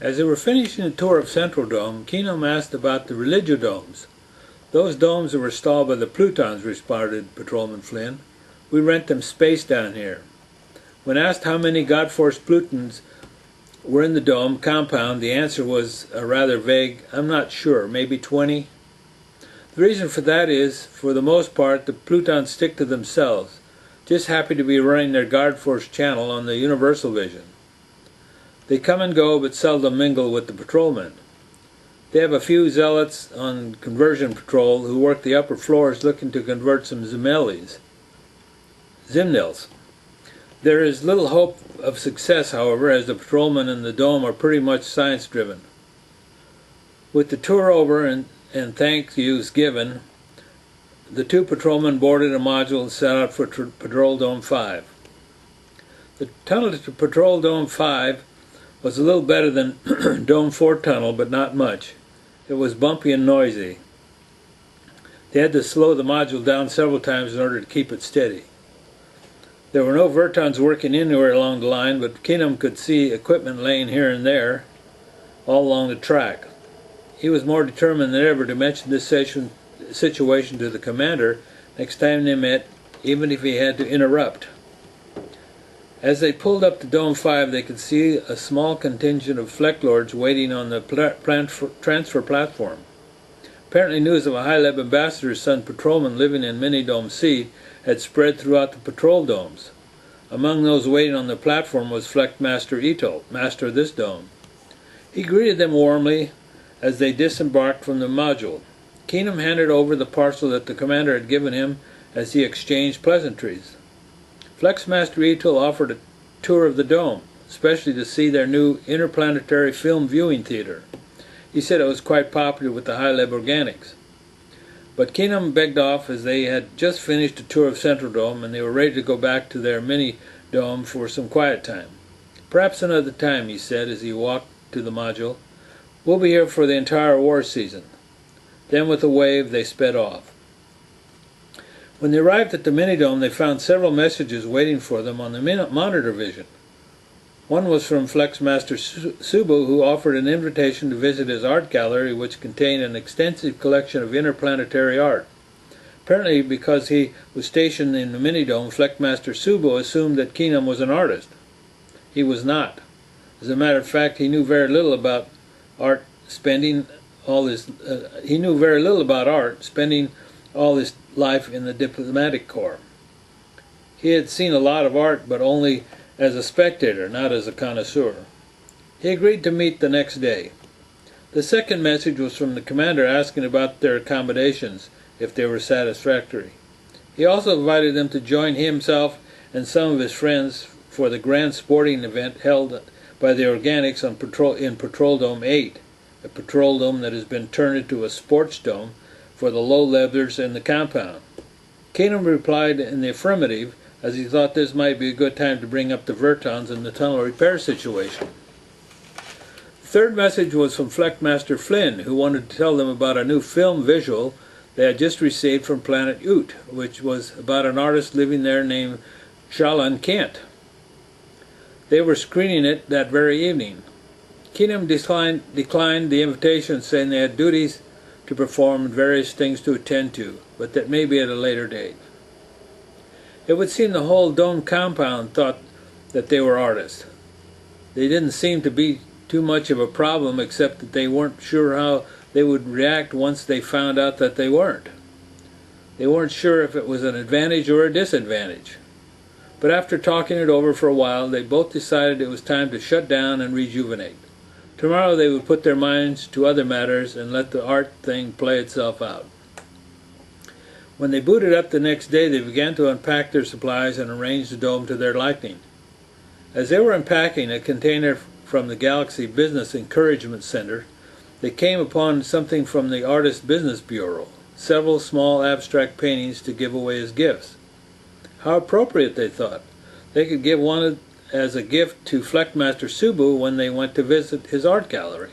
As they were finishing the tour of Central Dome, Kenom asked about the religiodomes. Those domes that were installed by the Plutons, responded Patrolman Flynn. We rent them space down here. When asked how many God-forced Plutons were in the dome compound, the answer was rather vague. I'm not sure, maybe 20. The reason for that is, for the most part, the Plutons stick to themselves, just happy to be running their guard force channel on the universal vision. They come and go, but seldom mingle with the patrolmen. They have a few zealots on conversion patrol who work the upper floors looking to convert some Zimmnellians. Zimmnels. There is little hope of success, however, as the patrolmen in the dome are pretty much science-driven. With the tour over and thank yous given, the two patrolmen boarded a module and set out for Patrol Dome 5. The tunnel to Patrol Dome 5 was a little better than Dome 4 tunnel, but not much. It was bumpy and noisy. They had to slow the module down several times in order to keep it steady. There were no Vertons working anywhere along the line, but Kenom could see equipment laying here and there all along the track. He was more determined than ever to mention this situation to the commander next time they met, even if he had to interrupt. As they pulled up to Dome 5, they could see a small contingent of Flexlords waiting on the transfer platform. Apparently news of a high-level ambassador's son patrolman living in Mini-Dome C had spread throughout the patrol domes. Among those waiting on the platform was Flexmaster Ito, master of this dome. He greeted them warmly as they disembarked from the module. Kenom handed over the parcel that the commander had given him as he exchanged pleasantries. Flexmaster Ito offered a tour of the dome, especially to see their new interplanetary film viewing theater. He said it was quite popular with the high-lab organics. But Kenom begged off as they had just finished a tour of Central Dome and they were ready to go back to their mini-dome for some quiet time. Perhaps another time, he said as he walked to the module. We'll be here for the entire war season. Then with a wave they sped off. When they arrived at the mini-dome, they found several messages waiting for them on the monitor vision. One was from Flexmaster Subu, who offered an invitation to visit his art gallery, which contained an extensive collection of interplanetary art. Apparently, because he was stationed in the mini-dome, Flexmaster Subu assumed that Kenom was an artist. He was not. As a matter of fact, he knew very little about art, spending all his life in the diplomatic corps. He had seen a lot of art, but only as a spectator, not as a connoisseur. He agreed to meet the next day. The second message was from the commander asking about their accommodations, if they were satisfactory. He also invited them to join himself and some of his friends for the grand sporting event held by the Organics in Patrol Dome 8, a patrol dome that has been turned into a sports dome for the low-levelers in the compound. Kenom replied in the affirmative, as he thought this might be a good time to bring up the Vertons and the tunnel repair situation. The third message was from Flexmaster Flynn, who wanted to tell them about a new film visual they had just received from planet Ute, which was about an artist living there named Shalan Kent. They were screening it that very evening. Kenom declined the invitation, saying they had duties to perform and various things to attend to, but that maybe at a later date. It would seem the whole dome compound thought that they were artists. They didn't seem to be too much of a problem, except that they weren't sure how they would react once they found out that they weren't. They weren't sure if it was an advantage or a disadvantage. But after talking it over for a while, they both decided it was time to shut down and rejuvenate. Tomorrow they would put their minds to other matters and let the art thing play itself out. When they booted up the next day, they began to unpack their supplies and arrange the dome to their liking. As they were unpacking a container from the Galaxy Business Encouragement Center, they came upon something from the Artist Business Bureau, several small abstract paintings to give away as gifts. How appropriate, they thought. They could give one as a gift to Flexmaster Subu when they went to visit his art gallery.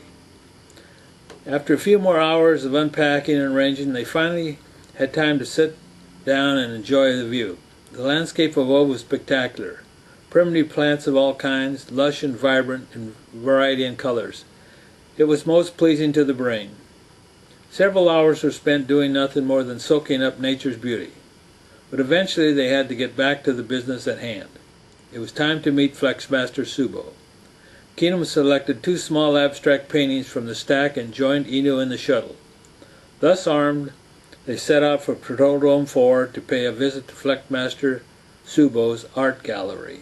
After a few more hours of unpacking and arranging, they finally had time to sit down and enjoy the view. The landscape above was spectacular. Primitive plants of all kinds, lush and vibrant in variety and colors. It was most pleasing to the brain. Several hours were spent doing nothing more than soaking up nature's beauty. But eventually they had to get back to the business at hand. It was time to meet Flexmaster Subo. Kenom selected 2 small abstract paintings from the stack and joined Enew in the shuttle. Thus armed, they set out for Patrol Room 4 to pay a visit to Flexmaster Subo's art gallery.